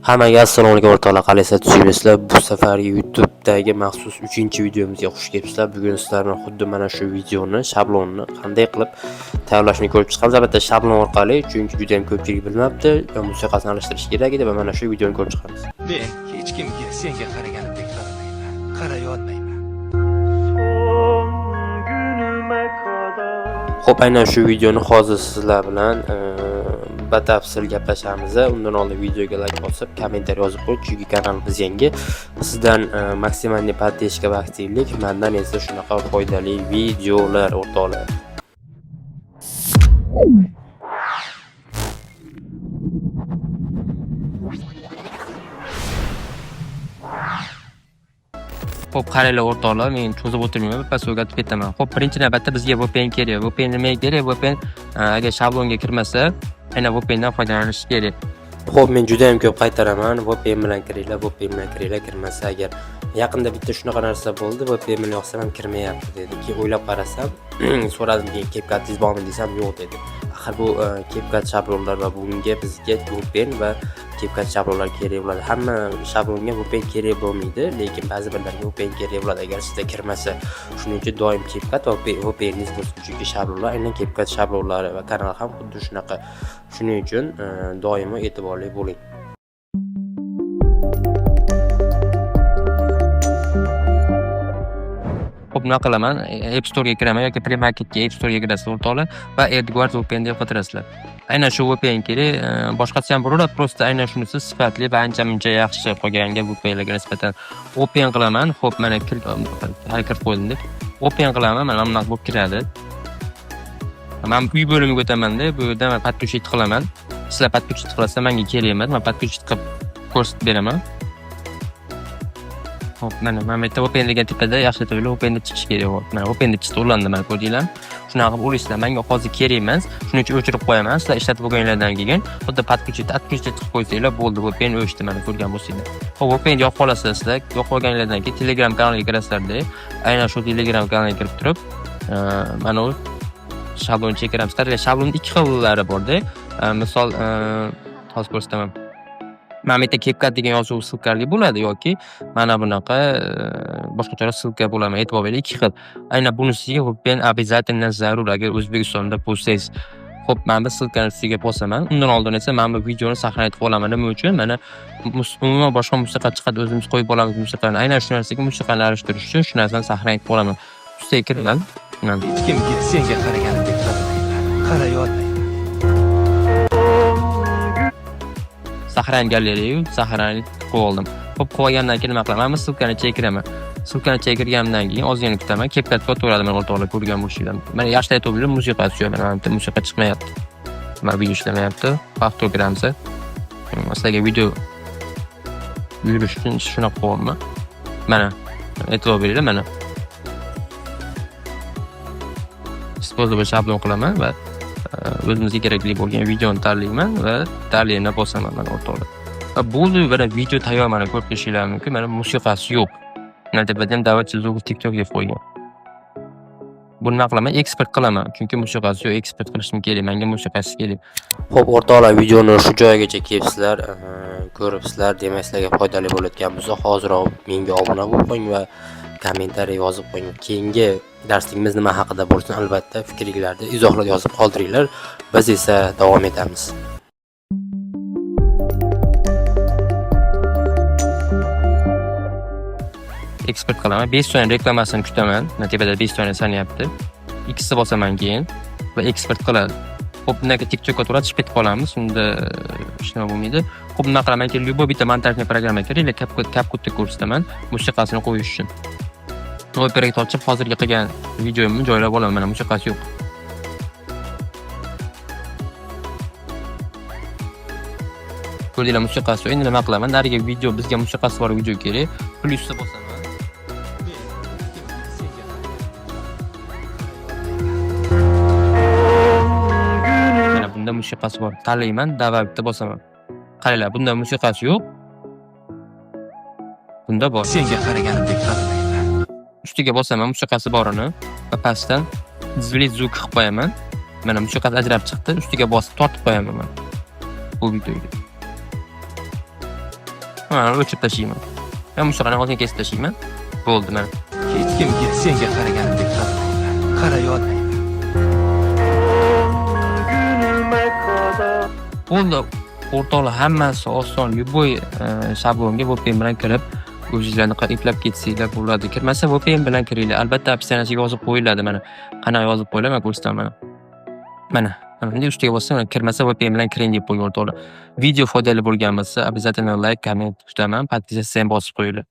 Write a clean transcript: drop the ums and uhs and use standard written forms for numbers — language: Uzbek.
Hammaga assalomu alaykum o'rtoqlar, qalaysiz? Tushunasizlar? Bu safargi YouTube'dagi maxsus 3-videomizga xush kelibsizlar. Bugun sizlar bilan xuddi mana shu videoni, shablonni qanday qilib tayyorlashni ko'rib chiqamiz. Albatta shablon orqali, chunki juda ham ko'pchilik bilmabdi. Musiqasini aralashtirish kerak edi va mana shu videoni ko'rib chiqamiz. Men hech kimga senga qaraganimdek qaramayman. Qaray olmayman. Xo'p, aynan shu videoni hozir sizlar bilan batafsil gaplashamiz. Undan oldin videoga like bosib, kommentariy yozib qo'ying, chunki kanalimiz yangi. Sizdan maksimalniy podpishka va aktivlik, mendan esa shunaqa foydali videolar o'rtoqlar. Xo'p, qaranglar o'rtoqlar, men cho'zib o'tirmayman, birpas o'rgatib ketaman. Xo'p, birinchi navbatda bizga VPN kerak. VPN nimaga kerak? VPN agar shablonga kirmasa, aynan VPN dan foydalanish kerak. Xo'p, men juda ham ko'p qaytaraman. VPN bilan kiringlar, VPN bilan kiringlar, kirmasa agar yaqinda bitta shunaqa narsa bo'ldi, VPN bilan yoqsam ham kirmayapti dedi. Keyin o'ylab qarasam, so'radim, CapCut bormi desam, yo'q dedi. Axir bu CapCut shablonlar va bunga bizga VPN va CapCut shablonlar kerak bo'ladi. Hamma shablonga VPN kerak bo'lmaydi, lekin ba'zi birlarga VPN kerak bo'ladi agar sizda kirmasa. Shuning uchun doim CapCut va VPN'ingiz bo'lsin, chunki shablonlar aynan CapCut shablonlari va kanal ham xuddi shunaqa. Shuning uchun doimo e'tiborli bo'ling. Xo'p, nima qilaman? App Store ga kiraman yoki Play Marketga App Store ga kirasiz o'rtoqlar va AdGuard VPN deb qidirasizlar. Aynan shu VPN kerak, boshqasi ham bo'laveradi, prosta aynan shunisi sifatli va ancha-muncha yaxshi qolganga VPNlarga nisbatan VPN qilaman. Xo'p, mana kirib qo'ydim deb. VPN qilaman, mana bunaqa bo'lib kiradi. Men uy bo'limiga o'taman-da, bu yerda men podключить qilaman. Sizlar podключить qilsa menga kerak emas, men podключить qilib ko'rsatib beraman. Xo'p, mana bu yerda VPN degan tepada yaxshi turli VPN deb chiqish kerak bo'ldi. Mana VPN deb chiqdi, ulandi, mana ko'rdinglar. Shunaqa qilib o'ylaysizlar, menga hozir kerak emas, shuning uchun o'chirib qo'yaman. Sizlar ishlatib bo'lganlardan keyin xuddi podключить qilib qo'ysanglar bo'ldi, VPN o'chdi, mana ko'rgan bo'lsanglar. Xo'p, VPN yo'q qolasizlar, sizlar yo'q qolganlardan keyin Telegram kanaliga kirasizlar-da. Aynan shu Telegram kanaliga kirib turib, mana u shablon chekiramiz. Qaranglar, shablonning ikki xillari bor-da. Misol, hozir ko'rsataman. Mana bu yerda CapCut degan yozuv silkali bo'ladi yoki mana bunaqa boshqacha silka bo'ladi. E'tibor bering, ikki xil. Aynan bunisiga VPN обязательно zarur agar O'zbekistonda bo'lsangiz. Xo'p, men bu silkani ustiga bosaman. Undan oldin esa men bu videoni saqlanib qolaman. Nima uchun? Mana umuman boshqa musiqa chiqadi, o'zimiz qo'yib olamiz musiqani. Aynan shu narsaga musiqani aralashtirish uchun shu narsani saqlanib qolaman. Ustiga kiringlar. Hech kimga senga qaraganimdek qaramayman. Qaray olmayman. Sahran galeriya, sahran qo'yib oldim. Xo'p, qo'ygandan keyin nima qilaman? Men silkani chekiraman. Silkani chekirgandan keyin ozgina kutaman. CapCutga o'tiraman, o'rtoqlar, ko'rgan bo'lishinglar. Mana yaxshi aytib o'tdim, musiqasi yo'q. Mana bu musiqa chiqmayapti. Mana video ishlamayapti. Vaqt o'tiramiz. Sizlarga video yurish uchun shunaqa qo'yaman. Mana e'tibor beringlar, mana. Disposable shablon qilaman va o'zimizga kerakli bo'lgan videoni tanlayman va tanlayni bosaman, mana o'rtoqlar. Va bo'ldi, mana video tayyor, mana ko'rib turishinglar mumkin. Mana musiqasi yo'q. Mana tepada ham da'vatchi zo'q TikTok deb qo'ygan. Buni nima qilaman? Eksport qilaman, chunki musiqasi yo'q, eksport qilishim kerak, menga musiqasi kerak. Xo'p, o'rtoqlar, videoni shu joyigacha kelibsizlar, ko'ribsizlar, demak sizlarga foydali bo'layotgan bo'lsa, hoziroq menga obuna bo'lib qo'ying va kommentariy yozib qo'ying. Keyingi darsligimiz nima haqida bo'lsin, albatta fikringlarni izohlar yozib qoldiringlar. Biz esa davom etamiz. Eksport qilaman. 5 soniya reklamasini kutaman. Natijada 5 soniya sanayapti. Ikkisi bosaman keyin va eksport qiladi. Xo'p, bundan keyin TikTokga o'tirib ketib qolamiz. Unda hech nima bo'lmaydi. Xo'p, nima qilaman? Любой bitta montajniy programma kerak, CapCut'da ko'rsataman musiqasini qo'yish uchun. Operator ochib, hozirgi qilgan videomni joylab olaman. Mana musiqasi yo'q. Ko'rdinglar, musiqasi yo'q. Endi nima qilaman? Nariga video, bizga musiqasi bor video kerak. Plusga bosaman. Mana bunda musiqasi bor. Tanlayman, davlatda bosaman. Qaranglar, bunda musiqasi yo'q. Bunda bor. Senga qaraganimdek qaramayman. Ustiga bosaman musiqasi borini va pastdan zvuk qilib qo'yaman. Mana musiqasi ajrab chiqdi. Ustiga bosib tortib qo'yaman men bu videoga. Mana o'chirib tashlayman. Men musiqani hozir kesib tashlayman. Bo'ldi mana. Hech kimga senga qaraganimdek qaramayman. Qaray olmayman. Bo'ldi. O'rtoqlar hammasi oson, любой shablonga VPN bilan kirib, o'zingizlarni eplab ketsanglar bo'ladi. Kirmasa VPN bilan kiringlar. Albatta opsiyasiga yozib qo'yiladi mana. Qanaqa yozib qo'yiladi men ko'rsataman mana. Endi ustiga bossam, kirmasa VPN bilan kiring deb qo'ygan o'rtoqlar. Video foydali bo'lgan bo'lsa, обязательно like, komment kutaman, podpisatsiya ham bosib qo'yinglar.